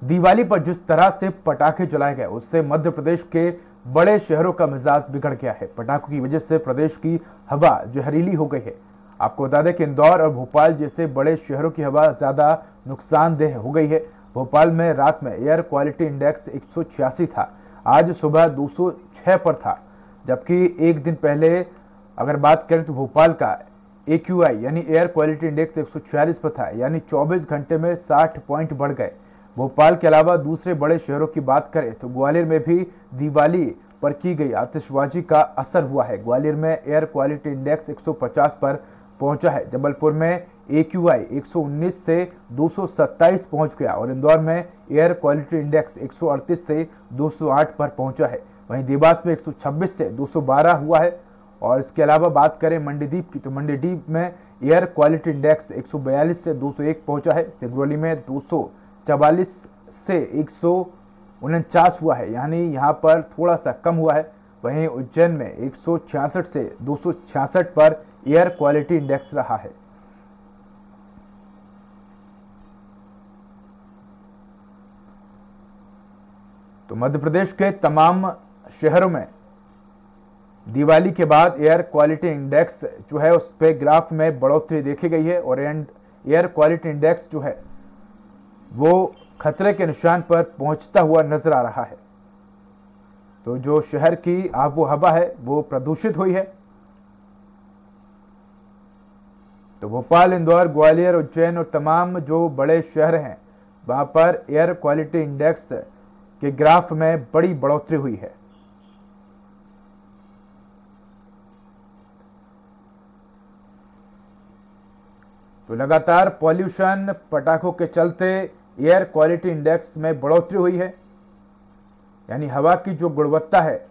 दिवाली पर जिस तरह से पटाखे जलाए गए उससे मध्य प्रदेश के बड़े शहरों का मिजाज बिगड़ गया है। पटाखों की वजह से प्रदेश की हवा जहरीली हो गई है। आपको बता दें कि इंदौर और भोपाल जैसे बड़े शहरों की हवा ज्यादा नुकसानदेह हो गई है। भोपाल में रात में एयर क्वालिटी इंडेक्स 186 था, आज सुबह 206 पर था, जबकि एक दिन पहले अगर बात करें तो भोपाल का AQI यानी एयर क्वालिटी इंडेक्स 146 पर था, यानी 24 घंटे में 60 पॉइंट बढ़ गए। भोपाल के अलावा दूसरे बड़े शहरों की बात करें तो ग्वालियर में भी दिवाली पर की गई आतिशबाजी का असर हुआ है। ग्वालियर में एयर क्वालिटी इंडेक्स 150 पर पहुंचा है। जबलपुर में AQI 119 से 227 पहुंच गया और इंदौर में एयर क्वालिटी इंडेक्स 138 से 208 पर पहुंचा है। वहीं देवास में 126 से 212 हुआ है। और इसके अलावा बात करें मंडीदीप की तो मंडीदीप में एयर क्वालिटी इंडेक्स 142 से 201 पहुंचा है। सिंगरौली में 244 से 149 हुआ है, यानी यहां पर थोड़ा सा कम हुआ है। वहीं उज्जैन में 166 से 266 पर एयर क्वालिटी इंडेक्स रहा है। तो मध्य प्रदेश के तमाम शहरों में दिवाली के बाद एयर क्वालिटी इंडेक्स जो है उस पे ग्राफ में बढ़ोतरी देखी गई है और एयर क्वालिटी इंडेक्स जो है वो खतरे के निशान पर पहुंचता हुआ नजर आ रहा है। तो जो शहर की आबो हवा है वो प्रदूषित हुई है। तो भोपाल, इंदौर, ग्वालियर, उज्जैन और तमाम जो बड़े शहर हैं वहां पर एयर क्वालिटी इंडेक्स के ग्राफ में बड़ी बढ़ोतरी हुई है। तो लगातार पॉल्यूशन, पटाखों के चलते एयर क्वालिटी इंडेक्स में बढ़ोतरी हुई है, यानी हवा की जो गुणवत्ता है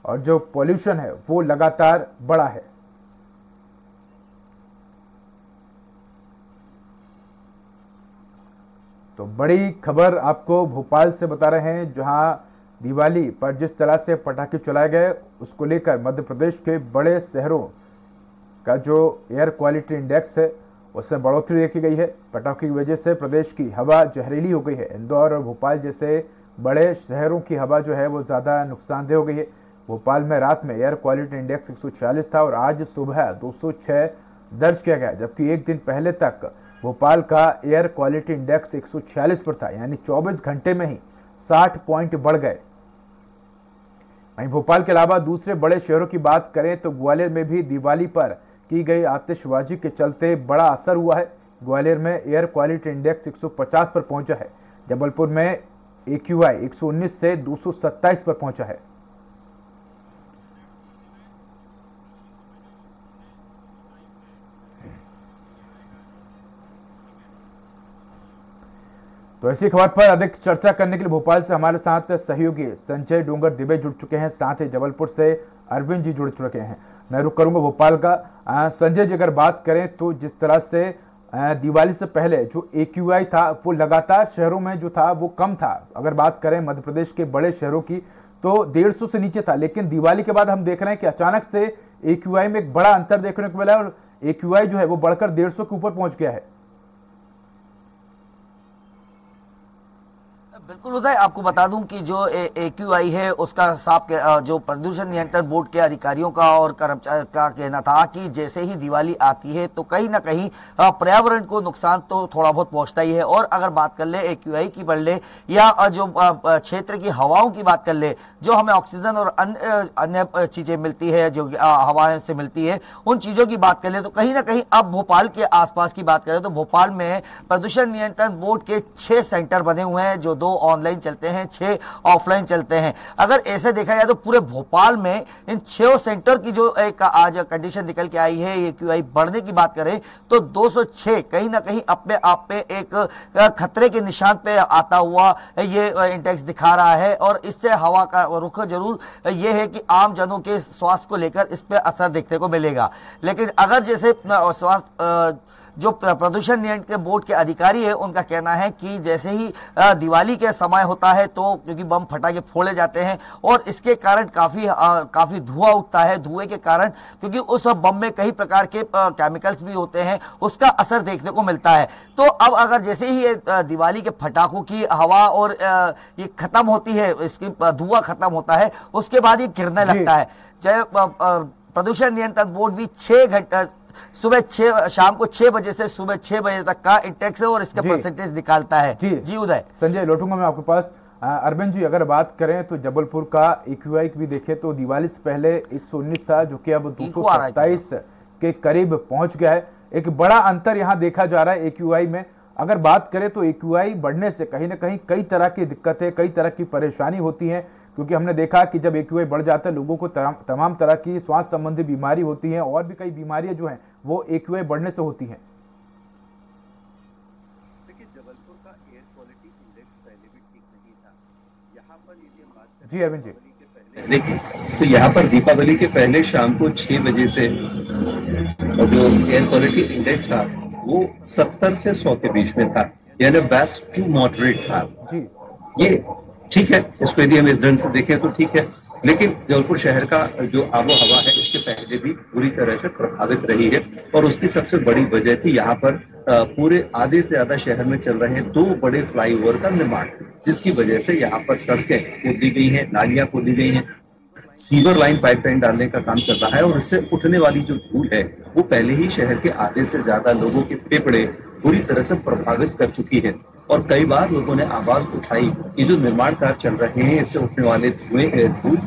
और जो पॉल्यूशन है वो लगातार बढ़ा है। तो बड़ी खबर आपको भोपाल से बता रहे हैं, जहां दिवाली पर जिस तरह से पटाखे चलाए गए उसको लेकर मध्य प्रदेश के बड़े शहरों का जो एयर क्वालिटी इंडेक्स है उसमें बढ़ोतरी देखी गई है। पटाखों की वजह से प्रदेश की हवा जहरीली हो गई है। इंदौर और भोपाल जैसे बड़े शहरों की हवा जो है वो ज़्यादा नुकसानदेह हो गई है। भोपाल में रात में एयर क्वालिटी इंडेक्स 146 था और आज सुबह 206 दर्ज किया गया, जबकि एक दिन पहले तक भोपाल का एयर क्वालिटी इंडेक्स 146 पर था, यानी 24 घंटे में ही 60 पॉइंट बढ़ गए। वहीं भोपाल के अलावा दूसरे बड़े शहरों की बात करें तो ग्वालियर में भी दिवाली पर की गई आतिशबाजी के चलते बड़ा असर हुआ है। ग्वालियर में एयर क्वालिटी इंडेक्स 150 पर पहुंचा है। जबलपुर में AQI 119 से 227 पर पहुंचा है। तो ऐसी खबर पर अधिक चर्चा करने के लिए भोपाल से हमारे साथ सहयोगी संजय डोंगर दिबे जुड़ चुके हैं, साथ ही जबलपुर से अरविंद जी जुड़ चुके हैं। मैं रुक करूंगा भोपाल का। संजय जी, अगर बात करें तो जिस तरह से दिवाली से पहले जो AQI था वो लगातार शहरों में जो था वो कम था। अगर बात करें मध्य प्रदेश के बड़े शहरों की तो 150 से नीचे था, लेकिन दिवाली के बाद हम देख रहे हैं कि अचानक से AQI में एक बड़ा अंतर देखने को मिला और AQI जो है वो बढ़कर 150 के ऊपर पहुंच गया है। बिल्कुल उदय, आपको बता दूं कि जो AQI है उसका साफ जो प्रदूषण नियंत्रण बोर्ड के अधिकारियों का और कर्मचारियों का कहना था कि जैसे ही दिवाली आती है तो कहीं ना कहीं पर्यावरण को नुकसान तो थोड़ा बहुत पहुंचता ही है। और अगर बात कर ले AQI की बढ़ ले या जो क्षेत्र की हवाओं की बात कर ले, जो हमें ऑक्सीजन और अन्य चीजें मिलती है जो हवाएं से मिलती है, उन चीजों की बात कर ले तो कहीं ना कहीं अब भोपाल के आसपास की बात करें तो भोपाल में प्रदूषण नियंत्रण बोर्ड के 6 सेंटर बने हुए हैं, जो 2 ऑनलाइन चलते हैं, 6 ऑफलाइन चलते हैं। अगर ऐसे देखा जाए तो पूरे भोपाल में इन 6 सेंटर की जो एक आज कंडीशन निकल के आई है AQI बढ़ने की बात करें तो 206 कहीं ना कहीं अपने आप पे एक खतरे के निशान पे आता हुआ ये इंडेक्स दिखा रहा है। और इससे हवा का रुख जरूर ये है कि आम जनों के स्वास्थ्य को लेकर इस पे असर देखने को मिलेगा। लेकिन अगर जैसे स्वास्थ्य जो प्रदूषण नियंत्रण बोर्ड के अधिकारी है उनका कहना है कि जैसे ही दिवाली के समय होता है तो क्योंकि बम फटाके फोड़े जाते हैं और इसके कारण काफी धुआं उठता है, धुएं के कारण क्योंकि उस बम में कई प्रकार के केमिकल्स भी होते हैं, उसका असर देखने को मिलता है। तो अब अगर जैसे ही ये दिवाली के फटाकों की हवा और ये खत्म होती है, इसकी धुआं खत्म होता है, उसके बाद ये गिरने लगता है। चाहे प्रदूषण नियंत्रण बोर्ड भी 6 घंटे शाम को 6 बजे से सुबह 6 बजे तक का इंडेक्स है और इसका परसेंटेज निकालता है। जी उदय। संजय, लौटूंगा मैं आपके पास। अरविंद जी, अगर बात करें तो जबलपुर का AQI भी देखें तो दिवाली से पहले 119 था, जो कि अब 227 के करीब पहुंच गया है। एक बड़ा अंतर यहां देखा जा रहा है AQI में। अगर बात करें तो AQI बढ़ने से कहीं ना कहीं कई तरह की दिक्कतें, कई तरह की परेशानी होती है, क्योंकि हमने देखा कि जब AQI बढ़ जाता है लोगों को तमाम तरह की स्वास्थ्य संबंधी बीमारी होती है और भी कई बीमारियां जो हैं वो AQI बढ़ने से होती हैं। देखिए, जबलपुर का एयर क्वालिटी इंडेक्स पहले भी ठीक नहीं था। यहाँ पर यदि हम बात करें जी अरविंद जी, देखिए तो यहाँ पर दीपावली के पहले शाम को 6 बजे से जो एयर क्वालिटी इंडेक्स था वो 70 से 100 के बीच में था, यानी बेस्ट टू मॉडरेट था। ये ठीक है, इसको यदि हम इस ढंग से देखें तो ठीक है, लेकिन जबलपुर शहर का जो आबो हवा है इसके पहले भी पूरी तरह से प्रभावित रही है और उसकी सबसे बड़ी वजह थी यहाँ पर पूरे आधे से ज्यादा शहर में चल रहे 2 बड़े फ्लाईओवर का निर्माण, जिसकी वजह से यहाँ पर सड़कें खोदी गई हैं, नालियां खोदी गई हैं, सीवर लाइन पाइपलाइन डालने का काम चल रहा है और इससे उठने वाली जो धूल है वो पहले ही शहर के आधे से ज्यादा लोगों के फेफड़े पूरी तरह से प्रभावित कर चुकी है। और कई बार लोगों ने आवाज उठाई कि जो निर्माण कार्य चल रहे हैं इससे उठने वाले धूल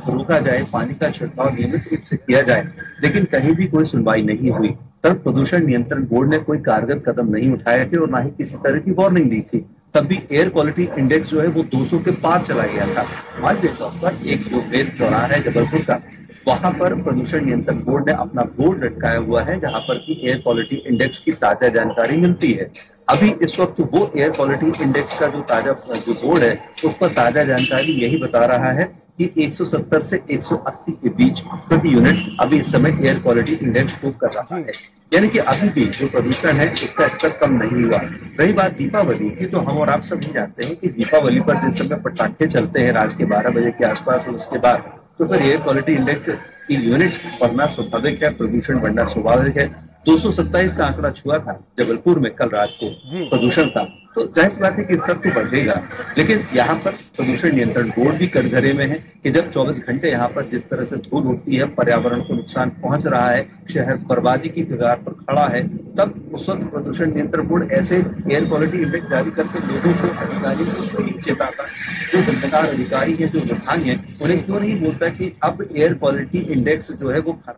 रोका जाए, पानी का छिड़काव नियमित रूप से किया जाए, लेकिन कहीं भी कोई सुनवाई नहीं हुई। तब प्रदूषण नियंत्रण बोर्ड ने कोई कारगर कदम नहीं उठाया थे और ना ही किसी तरह की वार्निंग दी थी। तब भी एयर क्वालिटी इंडेक्स जो है वो 200 के पार चला गया था। मालवीय चौक पर एक जो मेन चौराहा है जबलपुर का, वहां पर प्रदूषण नियंत्रण बोर्ड ने अपना बोर्ड लटकाया हुआ है जहां पर की एयर क्वालिटी इंडेक्स की ताजा जानकारी मिलती है। अभी इस वक्त वो एयर क्वालिटी इंडेक्स का जो बोर्ड है उस पर ताजा जानकारी यही बता रहा है कि 170 से 180 के बीच प्रति यूनिट अभी इस समय एयर क्वालिटी इंडेक्स शो कर रहा है, यानी कि अभी भी जो प्रदूषण है उसका स्तर कम नहीं हुआ। रही बात दीपावली की, तो हम और आप सब जानते हैं कि दीपावली पर जिस समय पटाखे चलते हैं रात के 12 बजे के आसपास और उसके बाद, तो फिर एयर क्वालिटी इंडेक्स की यूनिट बढ़ना स्वाभाविक है, प्रदूषण बढ़ना स्वाभाविक है। 227 का आंकड़ा छुआ था जबलपुर में कल रात को प्रदूषण का, तो जाहिर सी बात है कि स्तर तो बढ़ेगा। लेकिन यहाँ पर प्रदूषण नियंत्रण बोर्ड भी कटघरे में है कि जब 24 घंटे यहाँ पर जिस तरह से धूल उठती है, पर्यावरण को नुकसान पहुंच रहा है, शहर बर्बादी की कगार पर खड़ा है, तब उस वक्त प्रदूषण नियंत्रण बोर्ड ऐसे एयर क्वालिटी इंडेक्स जारी करके लोगों को, अधिकारियों को नहीं चेताता। जो जिम्मेदार अधिकारी है, जो विभाग है, उन्हें क्यों नहीं बोलता कि अब एयर क्वालिटी इंडेक्स जो है वो खराब,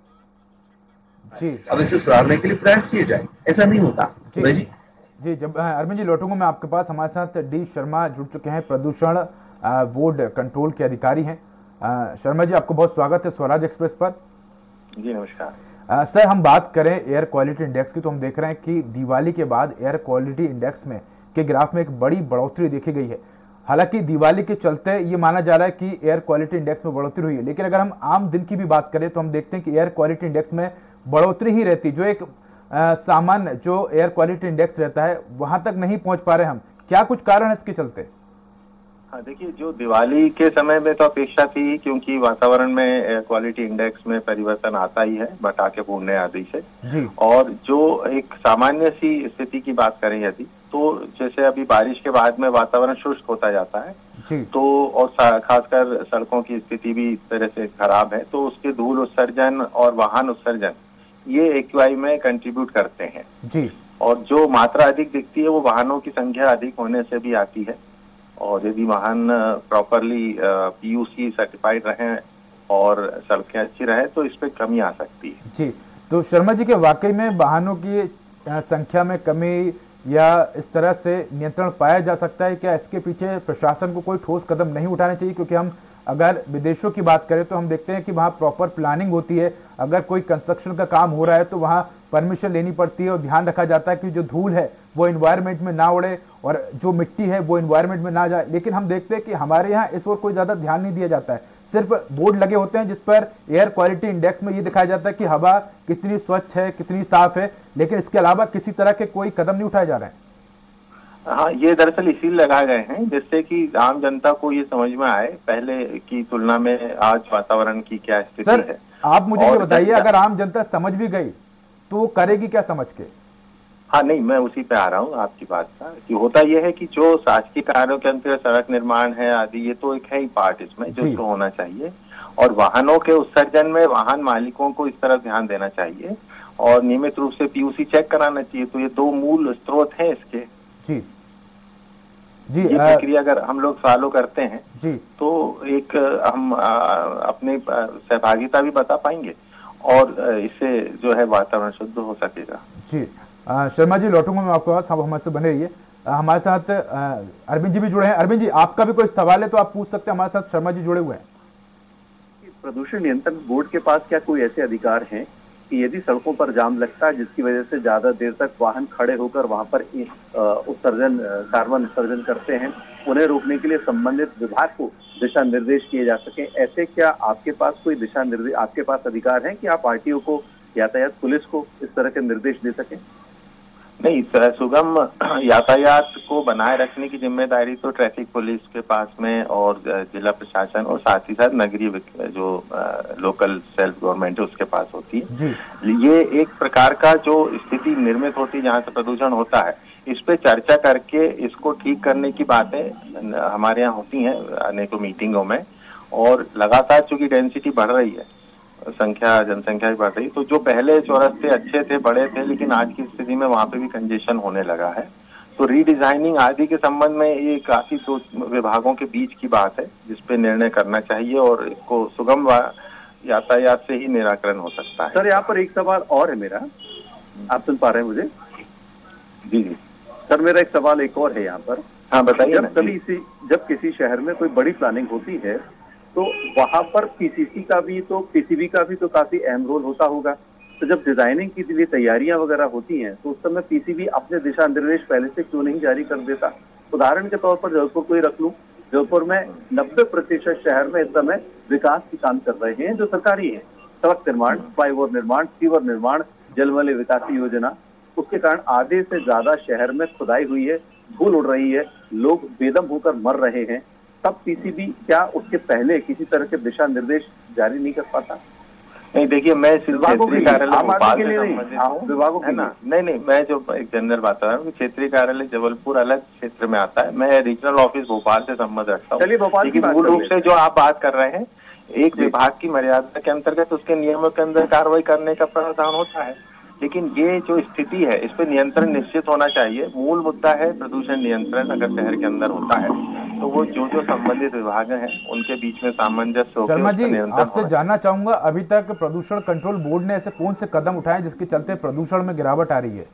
अब इसे सुधारने के लिए प्रयास किए जाए। ऐसा नहीं होता। जी जब अरविंद जी लौटूंगा मैं आपके पास। हमारे साथ डी शर्मा जुड़ चुके हैं, प्रदूषण बोर्ड कंट्रोल के अधिकारी हैं। शर्मा जी, आपको बहुत स्वागत है स्वराज एक्सप्रेस पर। जी नमस्कार। सर, हम बात करें एयर क्वालिटी इंडेक्स की तो हम देख रहे हैं कि दिवाली के बाद एयर क्वालिटी इंडेक्स में के ग्राफ में एक बड़ी बढ़ोतरी देखी गई है। हालांकि दिवाली के चलते ये माना जा रहा है कि एयर क्वालिटी इंडेक्स में बढ़ोतरी हुई है, लेकिन अगर हम आम दिन की भी बात करें तो हम देखते हैं कि एयर क्वालिटी इंडेक्स में बढ़ोतरी ही रहती, जो एक सामान्य जो एयर क्वालिटी इंडेक्स रहता है वहां तक नहीं पहुंच पा रहे हम। क्या कुछ कारण है इसके चलते? हाँ, देखिए, जो दिवाली के समय में तो अपेक्षा थी, क्योंकि वातावरण में एयर क्वालिटी इंडेक्स में परिवर्तन आता ही है पटाखे फूटने आदि से जी। और जो एक सामान्य सी स्थिति की बात करें यदि, तो जैसे अभी बारिश के बाद में वातावरण शुष्क होता जाता है जी। तो और खासकर सड़कों की स्थिति भी इस तरह से खराब है, तो उसके धूल उत्सर्जन और वाहन उत्सर्जन ये AQI में कंट्रीब्यूट करते हैं जी। और जो मात्रा अधिक दिखती है वो वाहनों की संख्या अधिक होने से भी आती है, और यदि वाहन प्रॉपरली PUC सर्टिफाइड रहे और सड़कें अच्छी रहे तो इस पे कमी आ सकती है जी। तो शर्मा जी, के वाकई में वाहनों की संख्या में कमी या इस तरह से नियंत्रण पाया जा सकता है? क्या इसके पीछे प्रशासन को कोई ठोस कदम नहीं उठाने चाहिए? क्योंकि हम अगर विदेशों की बात करें तो हम देखते हैं कि वहाँ प्रॉपर प्लानिंग होती है। अगर कोई कंस्ट्रक्शन का काम हो रहा है तो वहाँ परमिशन लेनी पड़ती है और ध्यान रखा जाता है कि जो धूल है वो इन्वायरमेंट में ना उड़े और जो मिट्टी है वो इन्वायरमेंट में ना जाए। लेकिन हम देखते हैं कि हमारे यहाँ इस ओर कोई ज्यादा ध्यान नहीं दिया जाता है। सिर्फ बोर्ड लगे होते हैं जिस पर एयर क्वालिटी इंडेक्स में ये दिखाया जाता है कि हवा कितनी स्वच्छ है, कितनी साफ है, लेकिन इसके अलावा किसी तरह के कोई कदम नहीं उठाए जा रहे हैं। हाँ, ये दरअसल इसीलिए लगाए गए हैं जिससे कि आम जनता को ये समझ में आए पहले की तुलना में आज वातावरण की क्या स्थिति है। आप मुझे ये बताइए, अगर आम जनता समझ भी गई तो वो करेगी क्या समझ के? हाँ नहीं, मैं उसी पे आ रहा हूँ आपकी बात का कि होता यह है कि जो शासकीय कार्यों के अंतर्गत सड़क निर्माण है आदि, ये तो एक है ही पार्ट इसमें जो इसको होना चाहिए, और वाहनों के उत्सर्जन में वाहन मालिकों को इस तरफ ध्यान देना चाहिए और नियमित रूप से पीयूसी चेक कराना चाहिए। तो ये दो मूल स्रोत हैं इसके। जी जी, ये प्रक्रिया अगर हम लोग फॉलो करते हैं जी तो एक हम अपनी सहभागिता भी बता पाएंगे और इससे जो है वातावरण शुद्ध हो सकेगा। जी शर्मा जी, लौटूंगा मैं आपके पास, हमारे से बने रहिए। हमारे साथ अरविंद जी भी जुड़े हैं। अरविंद जी, आपका भी कोई सवाल है तो आप पूछ सकते हैं, हमारे साथ शर्मा जी जुड़े हुए हैं। प्रदूषण नियंत्रण बोर्ड के पास क्या कोई ऐसे अधिकार हैं कि यदि सड़कों पर जाम लगता है जिसकी वजह से ज्यादा देर तक वाहन खड़े होकर वहां पर उत्सर्जन, कार्बन उत्सर्जन करते हैं, उन्हें रोकने के लिए संबंधित विभाग को दिशा निर्देश किए जा सके? ऐसे क्या आपके पास कोई दिशा निर्देश, आपके पास अधिकार है कि आप आरटीओ को, यातायात पुलिस को इस तरह के निर्देश दे सकें? नहीं, सुगम यातायात को बनाए रखने की जिम्मेदारी तो ट्रैफिक पुलिस के पास में और जिला प्रशासन और साथ ही साथ नगरीय जो लोकल सेल्फ गवर्नमेंट है उसके पास होती है। ये एक प्रकार का जो स्थिति निर्मित होती है जहाँ से प्रदूषण होता है, इस पे चर्चा करके इसको ठीक करने की बातें हमारे यहाँ होती हैं अनेकों मीटिंगों में, और लगातार चूंकि डेंसिटी बढ़ रही है, जनसंख्या भी बढ़ रही, तो जो पहले चौरस्ते अच्छे थे, बड़े थे, लेकिन आज की स्थिति में वहां पे भी कंजेशन होने लगा है। तो रीडिजाइनिंग आदि के संबंध में ये काफी दो विभागों के बीच की बात है जिसपे निर्णय करना चाहिए और इसको सुगम यातायात से ही निराकरण हो सकता है। सर, यहाँ पर एक सवाल और है मेरा, आप सुन पा रहे हैं मुझे? जी जी सर, मेरा एक सवाल एक और है यहाँ पर। हाँ बताइए। जब किसी शहर में कोई बड़ी प्लानिंग होती है तो वहां पर पीसीबी का भी तो काफी अहम रोल होता होगा। तो जब डिजाइनिंग की लिए तैयारियां वगैरह होती हैं तो उस समय पीसीबी अपने दिशा निर्देश पहले से क्यों नहीं जारी कर देता? उदाहरण के तौर पर जबलपुर को ही रख लूं। जबलपुर में 90% शहर में इस समय विकास के काम कर रहे हैं जो सरकारी है, सड़क निर्माण, फ्लाईओवर निर्माण, सीवर निर्माण, जलमल विकास योजना। उसके कारण आधे से ज्यादा शहर में खुदाई हुई है, धूल उड़ रही है, लोग बेदम होकर मर रहे हैं। तब पीसीबी क्या उसके पहले किसी तरह के दिशा निर्देश जारी नहीं कर पाता? नहीं, देखिए, मैं क्षेत्रीय कार्यालय भोपाल से संबंधित विभागों है ना, नहीं, मैं जो एक जनरल बात कर रहा हूँ, क्षेत्रीय कार्यालय जबलपुर अलग क्षेत्र में आता है, मैं रीजनल ऑफिस भोपाल से संबंध रखता हूँ। लेकिन मूल रूप से जो आप बात कर रहे हैं, एक विभाग की मर्यादा के अंतर्गत उसके नियमों के अंदर कार्रवाई करने का प्रावधान होता है, लेकिन ये जो स्थिति है इस पे नियंत्रण निश्चित होना चाहिए। मूल मुद्दा है प्रदूषण नियंत्रण। अगर शहर के अंदर होता है तो वो जो संबंधित विभाग हैं उनके बीच में सामंजस्य होकर शर्मा जी, आपसे जानना चाहूंगा, अभी तक प्रदूषण कंट्रोल बोर्ड ने ऐसे कौन से कदम उठाए जिसके चलते प्रदूषण में गिरावट आ रही है?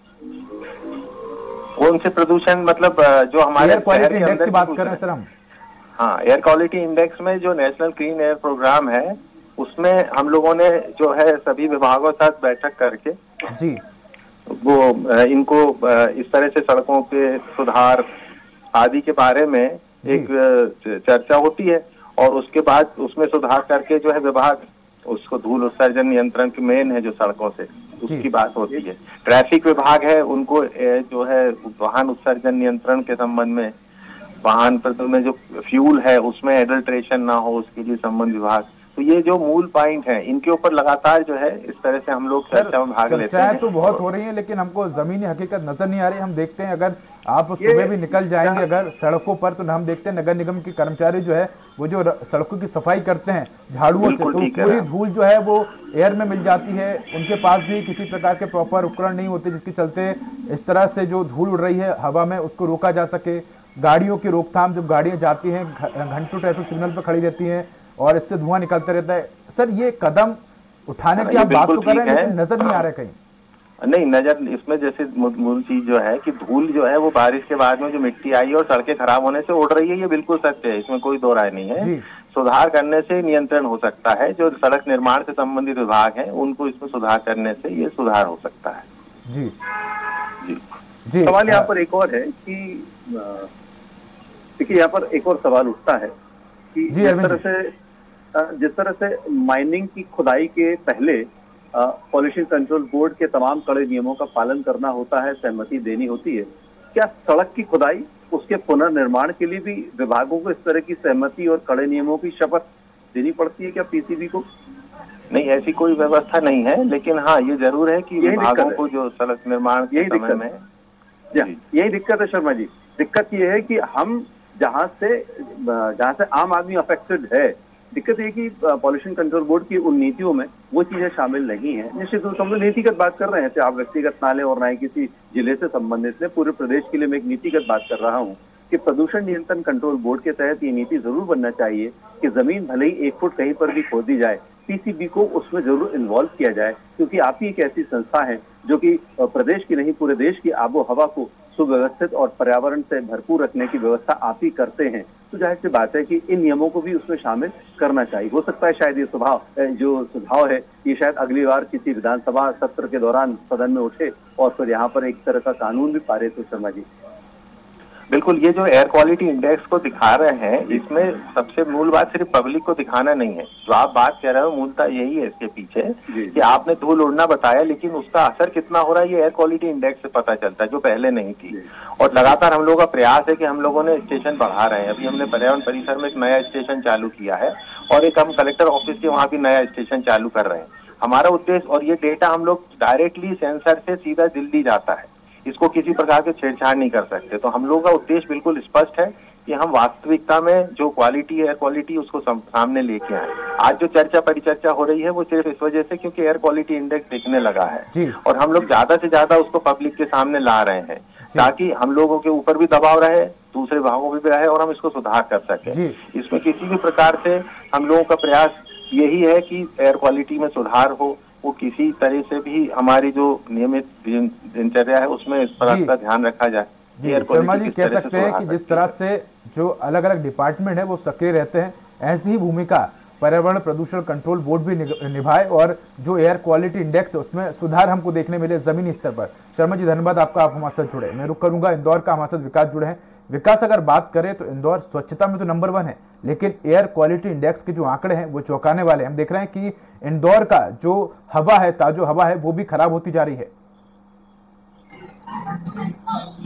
कौन से प्रदूषण? मतलब जो हमारे एयर क्वालिटी इंडेक्स की बात कर रहे हैं सर हम। हाँ, एयर क्वालिटी इंडेक्स में जो नेशनल क्लीन एयर प्रोग्राम है उसमें हम लोगों ने जो है सभी विभागों के साथ बैठक करके जी वो इनको इस तरह से सड़कों के सुधार आदि के बारे में एक चर्चा होती है और उसके बाद उसमें सुधार करके जो है विभाग उसको धूल उत्सर्जन नियंत्रण की मेन है जो सड़कों से उसकी बात होती है। ट्रैफिक विभाग है, उनको जो है वाहन उत्सर्जन नियंत्रण के संबंध में, वाहन पर में जो फ्यूल है उसमें एडल्ट्रेशन ना हो उसके लिए संबंध विभाग। तो ये जो मूल पॉइंट है इनके ऊपर लगातार जो है इस तरह से हम लोग चर्चा में भाग लेते हैं। तो बहुत हो रही है लेकिन हमको जमीनी हकीकत नजर नहीं आ रही। हम देखते हैं, अगर आप सुबह भी निकल जाएंगे अगर सड़कों पर, तो हम देखते हैं नगर निगम के कर्मचारी जो है वो जो सड़कों की सफाई करते हैं झाड़ुओं से, तो पूरी धूल जो है वो एयर में मिल जाती है। उनके पास भी किसी प्रकार के प्रॉपर उपकरण नहीं होते जिसके चलते इस तरह से जो धूल उड़ रही है हवा में उसको रोका जा सके। गाड़ियों की रोकथाम, जब गाड़ियां जाती हैं घंटों ट्रैफिक सिग्नल पर खड़ी रहती हैं और इससे धुआं निकलता रहता है। सर, ये कदम उठाने की आप बात तो कर रहे हैं लेकिन नजर नहीं आ रहा कहीं। नहीं, नजर इसमें जैसे मूल चीज जो है कि धूल जो है वो बारिश के बाद में जो मिट्टी आई और सड़कें खराब होने से उड़ रही है, ये बिल्कुल सत्य है, इसमें कोई दो राय नहीं है। सुधार करने से नियंत्रण हो सकता है। जो सड़क निर्माण से संबंधित विभाग हैं उनको इसमें सुधार करने से ये सुधार हो सकता है। जी जी जी। सवाल यहाँ पर एक और है कि देखिए, यहाँ पर एक और सवाल उठता है कि जिस तरह से जिस तरह से माइनिंग की खुदाई के पहले पॉल्यूशन कंट्रोल बोर्ड के तमाम कड़े नियमों का पालन करना होता है, सहमति देनी होती है, क्या सड़क की खुदाई उसके पुनर्निर्माण के लिए भी विभागों को इस तरह की सहमति और कड़े नियमों की शपथ देनी पड़ती है क्या पीसीबी को? नहीं, ऐसी कोई व्यवस्था नहीं है, लेकिन हाँ ये जरूर है कि विभागों को जो सड़क निर्माण के समय में यही दिक्कत है शर्मा जी। दिक्कत ये है कि हम जहाँ से आम आदमी अफेक्टेड है, दिक्कत ये कि पॉल्यूशन कंट्रोल बोर्ड की उन नीतियों में वो चीजें शामिल नहीं है। निश्चित रूप से हम लोग नीतिगत बात कर रहे हैं, आप व्यक्तिगत ना लें और ना ही किसी जिले से संबंधित, पूरे प्रदेश के लिए मैं एक नीतिगत बात कर रहा हूँ कि प्रदूषण नियंत्रण कंट्रोल बोर्ड के तहत ये नीति जरूर बनना चाहिए कि जमीन भले ही 1 फुट कहीं पर भी खोदी जाए, पीसीबी को उसमें जरूर इन्वॉल्व किया जाए, क्योंकि आप ही एक ऐसी संस्था है जो कि प्रदेश की नहीं पूरे देश की आबो हवा को सुव्यवस्थित और पर्यावरण से भरपूर रखने की व्यवस्था आप ही करते हैं। तो जाहिर सी बात है कि इन नियमों को भी उसमें शामिल करना चाहिए। हो सकता है शायद ये सुझाव है ये शायद अगली बार किसी विधानसभा सत्र के दौरान सदन में उठे और फिर यहाँ पर एक तरह का कानून भी पारित हो। शर्मा जी बिल्कुल, ये जो एयर क्वालिटी इंडेक्स को दिखा रहे हैं, इसमें सबसे मूल बात सिर्फ पब्लिक को दिखाना नहीं है। जो आप बात कह रहे हो मूलतः यही है इसके पीछे कि आपने धूल उड़ना बताया, लेकिन उसका असर कितना हो रहा है ये एयर क्वालिटी इंडेक्स से पता चलता है, जो पहले नहीं थी। और लगातार हम लोगों का प्रयास है कि हम लोगों ने स्टेशन बढ़ा रहे हैं। अभी हमने पर्यावरण परिसर में एक नया स्टेशन चालू किया है और एक हम कलेक्टर ऑफिस के वहां भी नया स्टेशन चालू कर रहे हैं। हमारा उद्देश्य, और ये डेटा हम लोग डायरेक्टली सेंसर से सीधा दिल्ली जाता है, इसको किसी प्रकार के छेड़छाड़ नहीं कर सकते। तो हम लोगों का उद्देश्य बिल्कुल स्पष्ट है कि हम वास्तविकता में जो क्वालिटी है, एयर क्वालिटी, उसको सामने लेके आए। आज जो चर्चा परिचर्चा हो रही है वो सिर्फ इस वजह से क्योंकि एयर क्वालिटी इंडेक्स दिखने लगा है और हम लोग ज्यादा से ज्यादा उसको पब्लिक के सामने ला रहे हैं ताकि हम लोगों के ऊपर भी दबाव रहे, दूसरे भागों में भी रहे और हम इसको सुधार कर सके। इसमें किसी भी प्रकार से हम लोगों का प्रयास यही है कि एयर क्वालिटी में सुधार हो, वो किसी तरह से भी हमारी जो नियमित दिनचर्या है उसमें इस पर का ध्यान रखा जाए। शर्मा जी कह सकते हैं कि जिस तरह से जो अलग अलग डिपार्टमेंट है वो सक्रिय रहते हैं, ऐसी ही भूमिका पर्यावरण प्रदूषण कंट्रोल बोर्ड भी निभाए और जो एयर क्वालिटी इंडेक्स है उसमें सुधार हमको देखने मिले जमीनी स्तर पर। शर्मा जी धन्यवाद आपका, आप हमारे साथ जुड़े। मैं रुक करूंगा, इंदौर का हमारे साथ विकास जुड़े हैं। विकास, अगर बात करें तो इंदौर स्वच्छता में तो नंबर 1 है, लेकिन एयर क्वालिटी इंडेक्स के जो आंकड़े हैं वो चौंकाने वाले हैं। हम देख रहे हैं कि इंदौर का जो हवा है, ताजो हवा है, वो भी खराब होती जा रही है।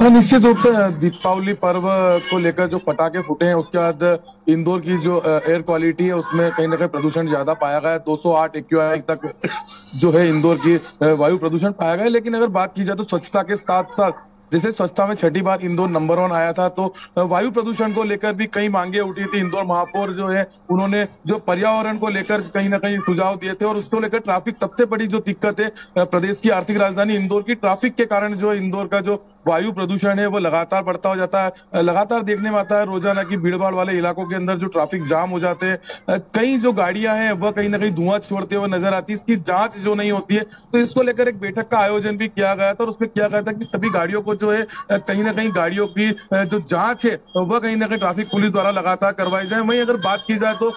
निश्चित रूप से दीपावली पर्व को लेकर जो पटाखे फूटे हैं उसके बाद इंदौर की जो एयर क्वालिटी है उसमें कहीं ना कहीं प्रदूषण ज्यादा पाया गया है। 208 AQI तक जो है इंदौर की वायु प्रदूषण पाया गया है। लेकिन अगर बात की जाए तो स्वच्छता के साथ साथ जैसे स्वच्छता में छठी बार इंदौर नंबर 1 आया था, तो वायु प्रदूषण को लेकर भी कई मांगे उठी थी। इंदौर महापौर जो है उन्होंने जो पर्यावरण को लेकर कहीं ना कहीं सुझाव दिए थे और उसको लेकर ट्रैफिक सबसे बड़ी जो दिक्कत है प्रदेश की आर्थिक राजधानी इंदौर की, ट्रैफिक के कारण जो इंदौर का जो वायु प्रदूषण है वो लगातार बढ़ता हो जाता है। लगातार देखने में आता है रोजाना की भीड़ भाड़ वाले इलाकों के अंदर जो ट्रैफिक जाम हो जाते हैं, कई जो गाड़ियां हैं वह कहीं ना कहीं धुआं छोड़ते हुए नजर आती है। इसकी जांच जो नहीं होती है, तो इसको लेकर एक बैठक का आयोजन भी किया गया था और उसमें किया गया था कि सभी गाड़ियों को जो है कहीं ना कहीं गाड़ियों की जो जांच है वह कहीं ना कहीं ट्रैफिक पुलिस द्वारा लगातार करवाई जाए। वहीं अगर बात की जाए तो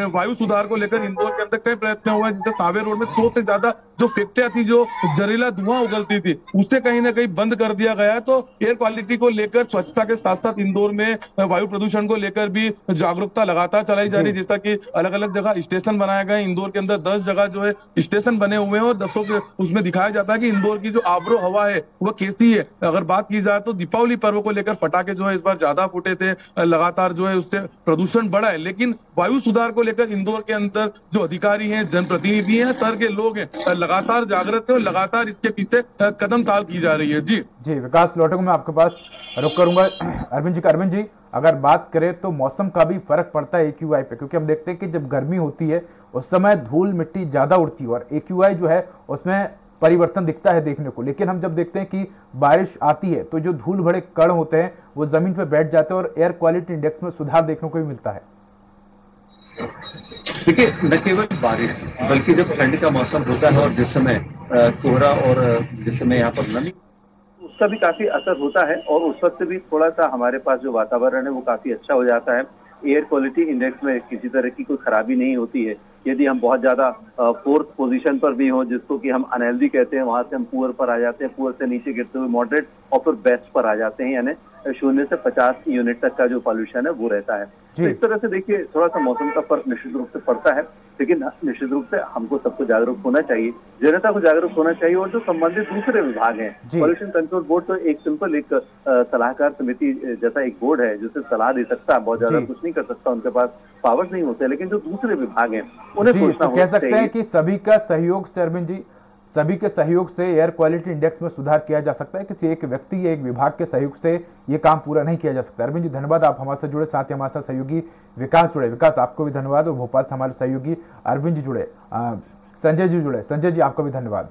वायु सुधार को लेकर इंदौर के अंदर कई प्रयत्न हुए, जिससे सावेर रोड में 100 से ज्यादा जो फैक्ट्रियां थी जो जहरीला धुआं उगलती थी उसे कहीं ना कहीं बंद कर दिया गया। तो एयर क्वालिटी को लेकर स्वच्छता के साथ साथ इंदौर में वायु प्रदूषण को लेकर भी जागरूकता लगातार चलाई जा रही है। जैसा कि अलग अलग जगह स्टेशन बनाए गए, इंदौर के अंदर 10 जगह जो है स्टेशन बने हुए हैं और 10 के उसमें दिखाया जाता है कि इंदौर की जो आबरो हवा है वह कैसी है। अगर बात की जाए तो दीपावली पर्व को लेकर पटाखे जो है इस बार ज्यादा फूटे थे, लगातार जो है उससे प्रदूषण बढ़ा है। लेकिन वायु सुधार को लेकर इंदौर के अंदर जो अधिकारी हैं, जनप्रतिनिधि हैं, शहर के लोग हैं, लगातार जागृत है और लगातार इसके पीछे कदम ताल की जा रही है। जी विकास, लौटूंगा मैं आपके पास, रुक करूंगा अरविंद जी का। अरविंद जी, अगर बात करें तो मौसम का भी फर्क पड़ता है AQI पे, क्योंकि हम देखते हैं कि जब गर्मी होती है उस समय धूल मिट्टी ज्यादा उड़ती है और AQI जो है उसमें परिवर्तन दिखता है देखने को। लेकिन हम जब देखते हैं कि बारिश आती है तो जो धूल भरे कण होते हैं वो जमीन पे बैठ जाते हैं और एयर क्वालिटी इंडेक्स में सुधार देखने को भी मिलता है। देखिए, न केवल बारिश बल्कि जब ठंड का मौसम होता है और जिस समय कोहरा और जिस समय यहाँ पर नमी, उसका भी काफी असर होता है और उस वक्त भी थोड़ा सा हमारे पास जो वातावरण है वो काफी अच्छा हो जाता है। एयर क्वालिटी इंडेक्स में किसी तरह की कोई खराबी नहीं होती है। यदि हम बहुत ज्यादा फोर्थ पोजीशन पर भी हों, जिसको कि हम अनहेल्दी कहते हैं, वहां से हम पुअर पर आ जाते हैं, पुअर से नीचे गिरते हुए मॉडरेट और फिर बेस्ट पर आ जाते हैं, यानी 0 से 50 यूनिट तक का जो पॉल्यूशन है वो रहता है। तो इस तरह से देखिए थोड़ा सा मौसम का फर्क निश्चित रूप से पड़ता है, लेकिन निश्चित रूप से हमको सबको जागरूक होना चाहिए, जनता को जागरूक होना चाहिए, और जो संबंधित दूसरे विभाग हैं, पॉल्यूशन कंट्रोल बोर्ड तो एक सिंपल एक सलाहकार समिति जैसा एक बोर्ड है जो सिर्फ सलाह दे सकता, बहुत ज्यादा कुछ नहीं कर सकता, उनके पास पावर्स नहीं होते, लेकिन जो दूसरे विभाग हैं उन्हें सोचना कह सकते हैं कि सभी का सहयोग से, अरविंद जी, सभी के सहयोग से एयर क्वालिटी इंडेक्स में सुधार किया जा सकता है, किसी एक व्यक्ति या एक विभाग के सहयोग से ये काम पूरा नहीं किया जा सकता। अरविंद जी धन्यवाद, आप हमारे साथ जुड़े, साथ ही हमारे साथ सहयोगी विकास जुड़े। विकास आपको भी धन्यवाद, और भोपाल से हमारे सहयोगी अरविंद जी जुड़े, संजय जी जुड़े, संजय जी आपको भी धन्यवाद।